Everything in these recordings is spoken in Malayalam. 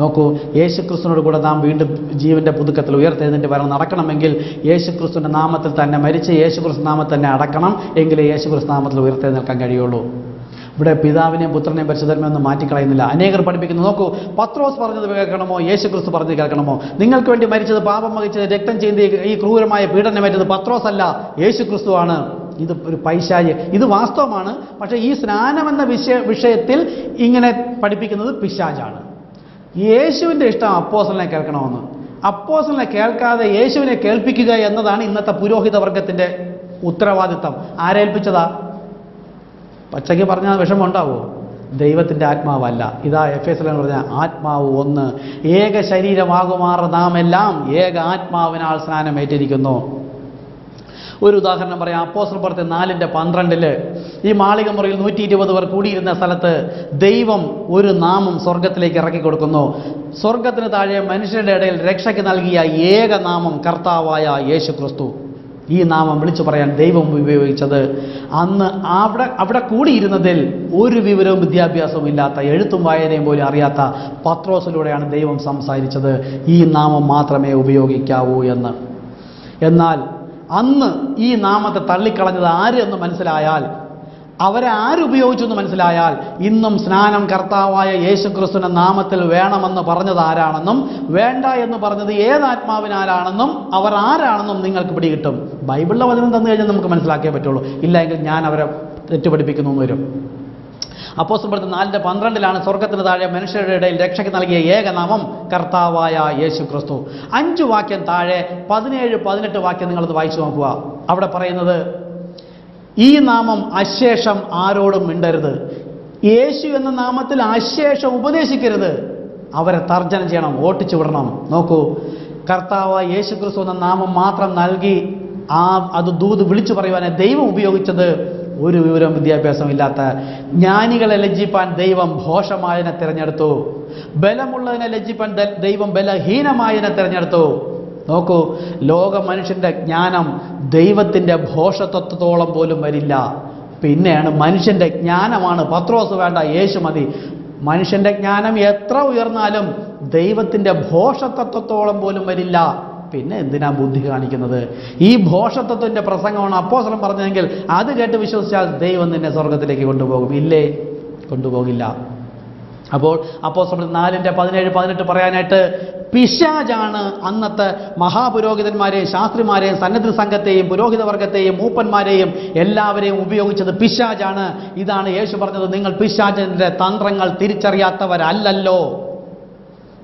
നോക്കൂ, യേശുക്രിസ്തുവിനോട് കൂടെ നാം വീണ്ടും ജീവൻ്റെ പുതുക്കത്തിൽ ഉയർത്തെഴുന്നേറ്റ് വരണം. നടക്കണമെങ്കിൽ യേശുക്രിസ്തുവിൻ്റെ നാമത്തിൽ തന്നെ മരിച്ച് യേശുക്രിസ്തു നാമത്തിൽ തന്നെ അടക്കണം. എങ്കിലേ യേശുക്രിസ്തു നാമത്തിൽ ഉയർത്തെഴുന്നേൽക്കാൻ കഴിയുള്ളൂ. ഇവിടെ പിതാവിനെയും പുത്രനെയും പരിശുദ്ധാത്മാവെയൊന്നും മാറ്റിക്കളയുന്നില്ല. അനേകർ പഠിപ്പിക്കുന്നു. നോക്കൂ, പത്രോസ് പറഞ്ഞത് കേൾക്കണമോ, യേശുക്രിസ്തു പറഞ്ഞത് കേൾക്കണമോ? നിങ്ങൾക്ക് വേണ്ടി മരിച്ചത്, പാപം വഹിച്ചത്, രക്തം ചെയ്ത് ഈ ക്രൂരമായ പീഡനമേറ്റത് പത്രോസല്ല, യേശുക്രിസ്തുവാണ്. ഇത് ഒരു പൈശാചി, ഇത് വാസ്തവമാണ്. പക്ഷേ ഈ സ്നാനമെന്ന വിഷയത്തിൽ ഇങ്ങനെ പഠിപ്പിക്കുന്നത് പിശാചാണ്. യേശുവിൻ്റെ ഇഷ്ടം അപ്പോസ്തലനെ കേൾക്കണമെന്ന്. അപ്പോസ്തലനെ കേൾക്കാതെ യേശുവിനെ കേൾപ്പിക്കുക എന്നതാണ് ഇന്നത്തെ പുരോഹിത വർഗത്തിൻ്റെ ഉത്തരവാദിത്തം. ആരേൽപ്പിച്ചതാ? പച്ചയ്ക്ക് പറഞ്ഞാൽ വിഷമം ഉണ്ടാവുമോ? ദൈവത്തിൻ്റെ ആത്മാവല്ല. ഇതാ എഫേസ്യർ പറഞ്ഞ ആത്മാവ് ഒന്ന്, ഏക ശരീരമാകുമാറ് നാം എല്ലാം ഏക ആത്മാവിനാൽ സ്നാനമേറ്റിരിക്കുന്നു. ഒരു ഉദാഹരണം പറയാം. അപ്പോസ്തല പ്രവൃത്തി 4:12 ഈ മാളിക മുറിയിൽ 120 പേർ കൂടിയിരുന്ന സ്ഥലത്ത് ദൈവം ഒരു നാമം സ്വർഗത്തിലേക്ക് ഇറക്കി കൊടുക്കുന്നു. സ്വർഗത്തിന് താഴെ മനുഷ്യരുടെ ഇടയിൽ രക്ഷയ്ക്ക് നൽകിയ ഏക നാമം കർത്താവായ യേശുക്രിസ്തു. ഈ നാമം വിളിച്ചു പറയാൻ ദൈവം ഉപയോഗിച്ചത് അന്ന് അവിടെ കൂടിയിരുന്നതിൽ ഒരു വിവരവും വിദ്യാഭ്യാസവും ഇല്ലാത്ത, എഴുത്തും വായനയും പോലും അറിയാത്ത പത്രോസിലൂടെയാണ് ദൈവം സംസാരിച്ചത്. ഈ നാമം മാത്രമേ ഉപയോഗിക്കാവൂ എന്ന്. എന്നാൽ അന്ന് ഈ നാമത്തെ തള്ളിക്കളഞ്ഞത് ആര് എന്ന് മനസ്സിലായാൽ, അവരെ ആരുപയോഗിച്ചു എന്ന് മനസ്സിലായാൽ, ഇന്നും സ്നാനം കർത്താവായ യേശുക്രിസ്തുവിന്റെ നാമത്തിൽ വേണമെന്ന് പറഞ്ഞത് ആരാണെന്നും വേണ്ട എന്ന് പറഞ്ഞത് ഏതാത്മാവിനാലാണെന്നും അവർ ആരാണെന്നും നിങ്ങൾക്ക് പിടികിട്ടും. ബൈബിളിലെ വചനം തന്നു കഴിഞ്ഞാൽ നമുക്ക് മനസ്സിലാക്കിയേ പറ്റുള്ളൂ. ഇല്ലെങ്കിൽ ഞാൻ അവരെ തെറ്റുപഠിപ്പിക്കുന്നു എന്ന് വരും. അപ്പോസ്തല പ്രവൃത്തി 4:12 സ്വർഗത്തിന് താഴെ മനുഷ്യരുടെ ഇടയിൽ രക്ഷയ്ക്ക് നൽകിയ ഏകനാമം കർത്താവായ യേശുക്രിസ്തു. 5 വാക്യം താഴെ 17-18 വാക്യം നിങ്ങളത് വായിച്ചു നോക്കുക. അവിടെ പറയുന്നത്, ഈ നാമം അശേഷം ആരോടും മിണ്ടരുത്. യേശു എന്ന നാമത്തിൽ അശേഷം ഉപദേശിക്കരുത്. അവരെ തർജ്ജനം ചെയ്യണം, ഓട്ടിച്ചു വിടണം. നോക്കൂ, കർത്താവ് യേശുക്രിസ്തു എന്ന നാമം മാത്രം നൽകി അത് ദൂത് വിളിച്ചു പറയുവാനെ ദൈവം ഉപയോഗിച്ചത് ഒരു വിവരവും വിദ്യാഭ്യാസം ഇല്ലാത്ത ജ്ഞാനികളെ ലജ്ജിപ്പാൻ ദൈവം ഭോഷമായതിനെ തിരഞ്ഞെടുത്തു. ബലമുള്ളതിനെ ലജ്ജിപ്പാൻ ദൈവം ബലഹീനമായതിനെ തിരഞ്ഞെടുത്തു. നോക്കൂ, ലോക മനുഷ്യന്റെ ജ്ഞാനം ദൈവത്തിൻ്റെ ഭോഷത്വത്തോളം പോലും വരില്ല. പിന്നെയാണ് മനുഷ്യന്റെ ജ്ഞാനമാണ്. പത്രോസ് വേണ്ട, യേശു മതി. മനുഷ്യന്റെ ജ്ഞാനം എത്ര ഉയർന്നാലും ദൈവത്തിൻ്റെ ഭോഷത്വത്തോളം പോലും വരില്ല. പിന്നെ എന്തിനാ ബുദ്ധി കാണിക്കുന്നത്? ഈ ഭോഷത്വത്തിൻ്റെ പ്രസംഗമാണ് അപ്പോസ്തലൻ പറഞ്ഞതെങ്കിൽ അത് കേട്ട് വിശ്വസിച്ചാൽ ദൈവം നിന്നെ സ്വർഗത്തിലേക്ക് കൊണ്ടുപോകും. ഇല്ലേ? കൊണ്ടുപോകില്ല. അപ്പോൾ അപ്പോസ്തലൻ 4:17-18 പറയാനായിട്ട്, പിശാചാണ് അന്നത്തെ മഹാപുരോഹിതന്മാരെയും ശാസ്ത്രിമാരെയും സന്നദ്ധ സംഘത്തെയും പുരോഹിത വർഗത്തെയും മൂപ്പന്മാരെയും എല്ലാവരെയും ഉപയോഗിച്ചത് പിശാചാണ്. ഇതാണ് യേശു പറഞ്ഞത്, നിങ്ങൾ പിശാചിന്റെ തന്ത്രങ്ങൾ തിരിച്ചറിയാത്തവരല്ലല്ലോ.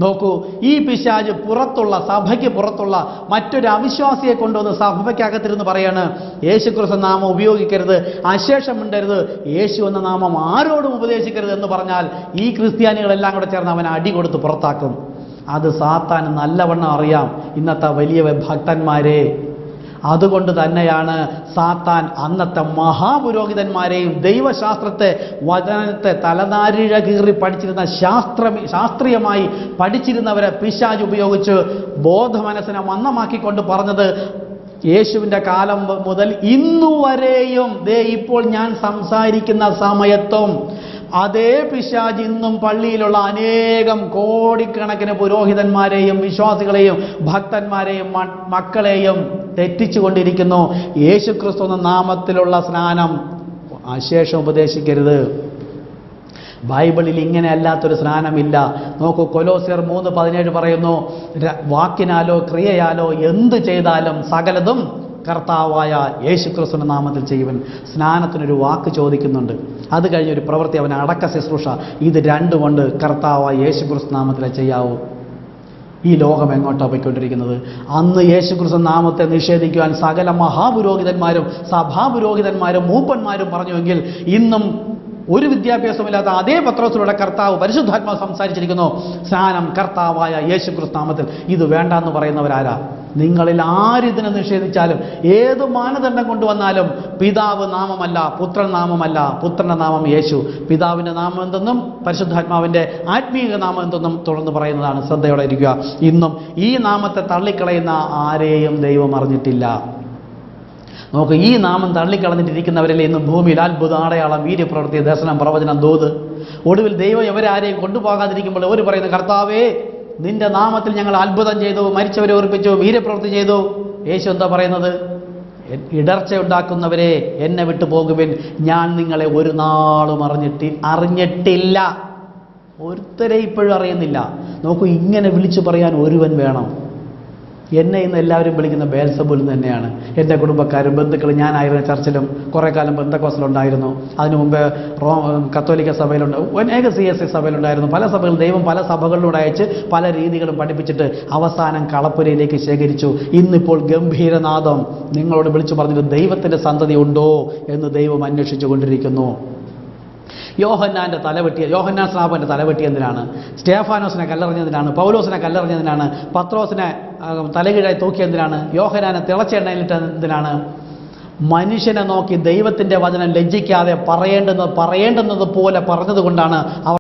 നോക്കൂ, ഈ പിശാച് പുറത്തുള്ള, സഭയ്ക്ക് പുറത്തുള്ള മറ്റൊരു അവിശ്വാസിയെ കൊണ്ടുവന്ന് സഭയ്ക്കകത്തിരുന്ന് പറയാണ്, യേശുക്രിസ്തു നാമം ഉപയോഗിക്കരുത്, അശേഷം മിണ്ടരുത്, യേശു എന്ന നാമം ആരോടും ഉപദേശിക്കരുത് എന്ന് പറഞ്ഞാൽ ഈ ക്രിസ്ത്യാനികളെല്ലാം കൂടെ ചേർന്ന് അവനെ അടി കൊടുത്ത് പുറത്താക്കും. അത് സാത്താൻ നല്ലവണ്ണം അറിയാം, ഇന്നത്തെ വലിയ ഭക്തന്മാരെ. അതുകൊണ്ട് തന്നെയാണ് സാത്താൻ അന്നത്തെ മഹാപുരോഹിതന്മാരെയും ദൈവശാസ്ത്രത്തെ, വചനത്തെ തലനാരിഴ കീറി പഠിച്ചിരുന്ന ശാസ്ത്രീയമായി പഠിച്ചിരുന്നവരെ പിശാച് ഉപയോഗിച്ച് ബോധമനസ്സിനെ മന്ദമാക്കിക്കൊണ്ട് പറഞ്ഞത്, യേശുവിൻ്റെ കാലം മുതൽ ഇന്നുവരെയും ഇപ്പോൾ ഞാൻ സംസാരിക്കുന്ന സമയത്തും അതേ പിശാച് ഇന്നും പള്ളിയിലുള്ള അനേകം കോടിക്കണക്കിന് പുരോഹിതന്മാരെയും വിശ്വാസികളെയും ഭക്തന്മാരെയും മക്കളെയും തെറ്റിച്ചുകൊണ്ടിരിക്കുന്നു. യേശുക്രിസ്തു എന്ന നാമത്തിലുള്ള സ്നാനം അശേഷം ഉപദേശിക്കരുത്. ബൈബിളിൽ ഇങ്ങനെ അല്ലാത്തൊരു സ്നാനമില്ല. നോക്കൂ, കൊലോസ്യർ 3:17 പറയുന്നു, വാക്കിനാലോ ക്രിയയാലോ എന്ത് ചെയ്താലും സകലതും കർത്താവായ യേശുക്രിസ്തുവിന്റെ നാമത്തിൽ ചെയ്യുവൻ. സ്നാനത്തിനൊരു വാക്ക് ചോദിക്കുന്നുണ്ട്, അത് കഴിഞ്ഞൊരു പ്രവൃത്തി, അവൻ അടക്ക ശുശ്രൂഷ. ഇത് രണ്ടുകൊണ്ട് കർത്താവായ യേശുക്രിസ്തു നാമത്തിലെ ചെയ്യാവൂ. ഈ ലോകം എങ്ങോട്ടാണ് പോയിക്കൊണ്ടിരിക്കുന്നത്? അന്ന് യേശുക്രിസ്തു നാമത്തെ നിഷേധിക്കുവാൻ സകല മഹാപുരോഹിതന്മാരും സഭാപുരോഹിതന്മാരും മൂപ്പന്മാരും പറഞ്ഞുവെങ്കിൽ ഇന്നും ഒരു വിദ്യാഭ്യാസമില്ലാത്ത അതേ പത്രോസിലൂടെ കർത്താവ് പരിശുദ്ധാത്മാവ് സംസാരിച്ചിരിക്കുന്നു, സ്നാനം കർത്താവായ യേശുക്രിസ്തു നാമത്തിൽ. ഇത് വേണ്ട എന്ന് പറയുന്നവരാരാ? നിങ്ങളിൽ ആരിതിനെ നിഷേധിച്ചാലും ഏത് മാനദണ്ഡം കൊണ്ടുവന്നാലും പിതാവ് നാമമല്ല, പുത്രൻ നാമമല്ല, പുത്രന്റെ നാമം യേശു, പിതാവിൻ്റെ നാമം എന്തെന്നും പരിശുദ്ധാത്മാവിൻ്റെ ആത്മീയ നാമം എന്തെന്നും തുടർന്ന് പറയുന്നതാണ്. ശ്രദ്ധയോടെ ഇരിക്കുക. ഇന്നും ഈ നാമത്തെ തള്ളിക്കളയുന്ന ആരെയും ദൈവം അറിഞ്ഞിട്ടില്ല. നോക്ക്, ഈ നാമം തള്ളിക്കളഞ്ഞിട്ടിരിക്കുന്നവരല്ലേ ഇന്ന് ഭൂമിയിൽ അത്ഭുത, അടയാളം, വീര്യപ്രവൃത്തി, ദർശനം, പ്രവചനം, ദൂത്. ഒടുവിൽ ദൈവം ഇവരാരെയും കൊണ്ടുപോകാതിരിക്കുമ്പോൾ അവർ പറയുന്നു, കർത്താവേ, നിന്റെ നാമത്തിൽ ഞങ്ങൾ അത്ഭുതം ചെയ്തു, മരിച്ചവരെ ഓർപ്പിച്ചു, വീര്യപ്രവൃത്തി ചെയ്തു. യേശു എന്താ പറയുന്നത്? ഇടർച്ച ഉണ്ടാക്കുന്നവരെ എന്നെ വിട്ടു പോകുവിൻ, ഞാൻ നിങ്ങളെ ഒരു നാളും അറിഞ്ഞിട്ടില്ല. ഒരുത്തരെ ഇപ്പോഴും അറിയുന്നില്ല. നോക്കൂ, ഇങ്ങനെ വിളിച്ചു പറയാൻ ഒരുവൻ വേണം. എന്നെ ഇന്ന് എല്ലാവരും വിളിക്കുന്ന ബേൽസബൂൽ തന്നെയാണ്. എൻ്റെ കുടുംബക്കാരും ബന്ധുക്കളും. ഞാനായിരുന്ന ചർച്ചിലും കുറേ കാലം ബന്ധക്കോസിലുണ്ടായിരുന്നു. അതിനു മുമ്പ് കത്തോലിക്ക സഭയിലുണ്ട്, അനേക CSI സഭയിലുണ്ടായിരുന്നു. പല സഭകൾ ദൈവം പല സഭകളിലൂടെ അയച്ച് പല രീതികളും പഠിപ്പിച്ചിട്ട് അവസാനം കളപ്പുരയിലേക്ക് ശേഖരിച്ചു. ഇന്നിപ്പോൾ ഗംഭീരനാദം നിങ്ങളോട് വിളിച്ചു പറഞ്ഞിട്ട് ദൈവത്തിൻ്റെ സന്തതി ഉണ്ടോ എന്ന് ദൈവം അന്വേഷിച്ചു കൊണ്ടിരിക്കുന്നു. യോഹന്നാൻ സ്നാപകൻ്റെ തലവെട്ടി എന്തിനാണ്? സ്റ്റേഫാനോസിനെ കല്ലെറിഞ്ഞതിനാണ്. പൗലോസിനെ കല്ലെറിഞ്ഞതിനാണ്. പത്രോസിനെ തലകീഴായി തൂക്കിയതിനാണ്? യോഹന്നാനെ തിളച്ചെണ്ണയിലിട്ട് എന്തിനാണ്? മനുഷ്യനെ നോക്കി ദൈവത്തിൻ്റെ വചനം ലജ്ജിക്കാതെ പറയേണ്ടുന്നത് പോലെ പറഞ്ഞതുകൊണ്ടാണ് അവർ